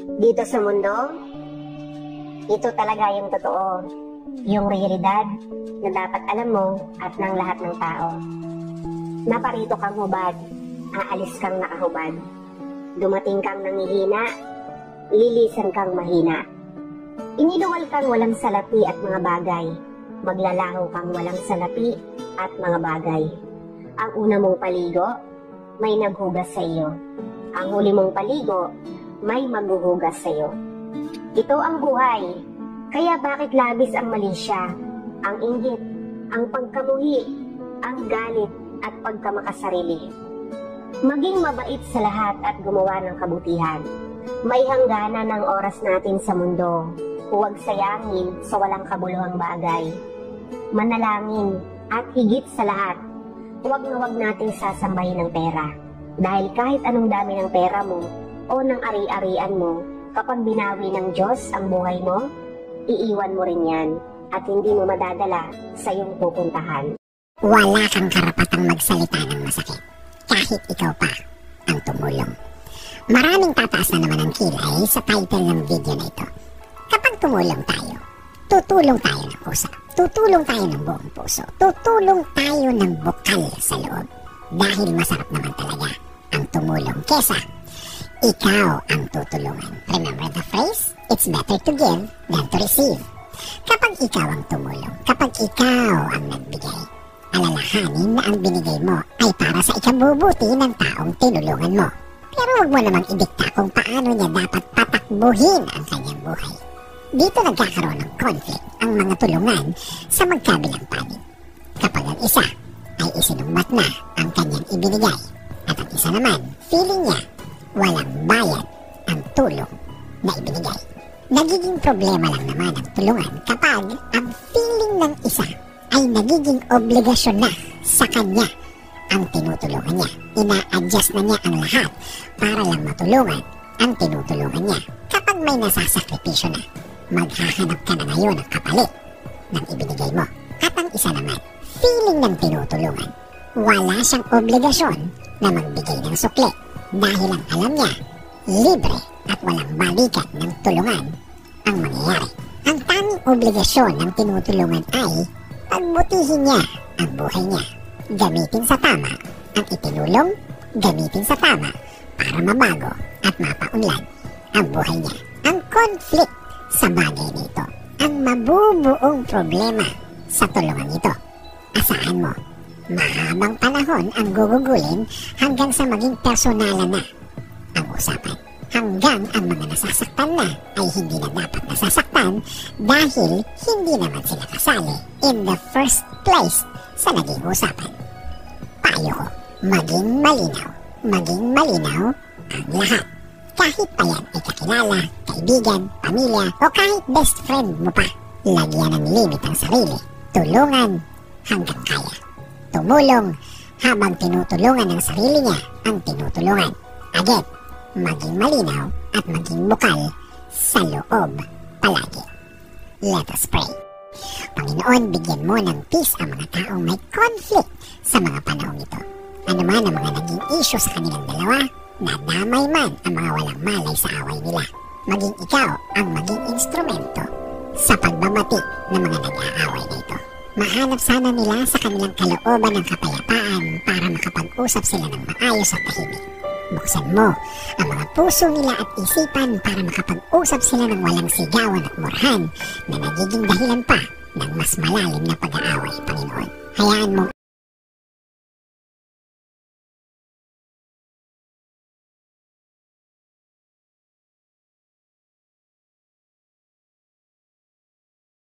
Dito sa mundo, ito talaga yung totoo. Yung realidad na dapat alam mo at ng lahat ng tao. Naparito kang hubad, aalis kang nakahubad. Dumating kang nangihina, lilisan kang mahina. Iniluwal kang walang salapi at mga bagay. Maglalaho kang walang salapi at mga bagay. Ang una mong paligo, may naghugas sa iyo. Ang huli mong paligo, may maghuhugas sa iyo. Ito ang buhay. Kaya bakit labis ang malisya, ang inggit, ang pagkamuhi, ang galit at pagkamakasarili? Maging mabait sa lahat at gumawa ng kabutihan. May hangganan ng oras natin sa mundo. Huwag sayangin sa walang kabuluhang bagay. Manalangin at higit sa lahat, huwag na huwag natin sasambahin ng pera. Dahil kahit anong dami ng pera mo o ng ari-arian mo, kapag binawi ng Diyos ang buhay mo, iiwan mo rin yan at hindi mo madadala sa iyong pupuntahan. Wala kang karapatang magsalita ng masakit, kahit ikaw pa ang tumulong. Maraming tataas na naman ang kilay sa title ng video na ito. Kapag tumulong tayo, tutulong tayo ng puso, tutulong tayo ng buong puso, tutulong tayo ng bukal sa loob. Dahil masarap naman talaga ang tumulong kesa ikaw ang tutulungan. Remember the phrase? It's better to give than to receive. Kapag ikaw ang tumulong, kapag ikaw ang nagbigay, alalahanin na ang binigay mo ay para sa ikabubuti ng taong tinulungan mo. Pero huwag mo namang idikta kung paano niya dapat patakbuhin ang kanyang buhay. Dito nagkakaroon ng conflict ang mga tulungan sa magkabilang panig. Kapag ang isa ay isinumbat na ang kanyang ibinigay at ang isa naman, feeling niya walang bayad ang tulong na ibinigay. Nagiging problema lang naman ang tulungan kapag ang feeling ng isa ay nagiging obligasyon na sa kanya ang tinutulungan niya. Ina-adjust na niya ang lahat para lang matulungan ang tinutulungan niya. Kapag may nasasakripisyo na, maghahanap ka na ngayon ng kapalit ng ibinigay mo. At ang isa naman, feeling ng tinutulungan, wala siyang obligasyon na magbigay ng sukli dahil ang alam niya, libre at walang balikan ng tulungan ang mangyayari. Ang tanging obligasyon ng tinutulungan ay pagbutihin niya ang buhay niya. Gamitin sa tama ang itinulong, gamitin sa tama para mabago at mapaunlad ang buhay niya. Ang conflict sa bagay nito, ang mabubuong problema sa tulungan ito. Asahan mo, mahabang panahon ang gugugulin hanggang sa maging personalan na ang usapan. Hanggang ang mga nasasaktan na ay hindi na dapat nasasaktan dahil hindi naman sila kasali in the first place sa naging usapan. Payo ko, maging malinaw ang lahat. Kahit pa yan ay kakilala, kaibigan, pamilya o kahit best friend mo pa. Lagyan ng limit ang sarili. Tulungan hanggang kaya. Tumulong habang tinutulungan ng sarili niya ang tinutulungan. Again, maging malinaw at maging bukal sa loob palagi. Let us pray. Panginoon, bigyan mo ng peace ang mga taong may conflict sa mga panahong ito. Ano man ang mga naging issue sa kanilang dalawa, nadamay man ang mga walang malay sa away nila. Maging ikaw ang maging instrumento sa pagbabati ng mga nag-aaway na ito. Mahanap sana nila sa kanilang kalooban ng kapayapaan para makapag-usap sila ng maayos at tahimik. Buksan mo ang mga puso nila at isipan para makapag-usap sila ng walang sigawan at murahan na nagiging dahilan pa ng mas malalim na pag-aaway, Panginoon. Hayaan mo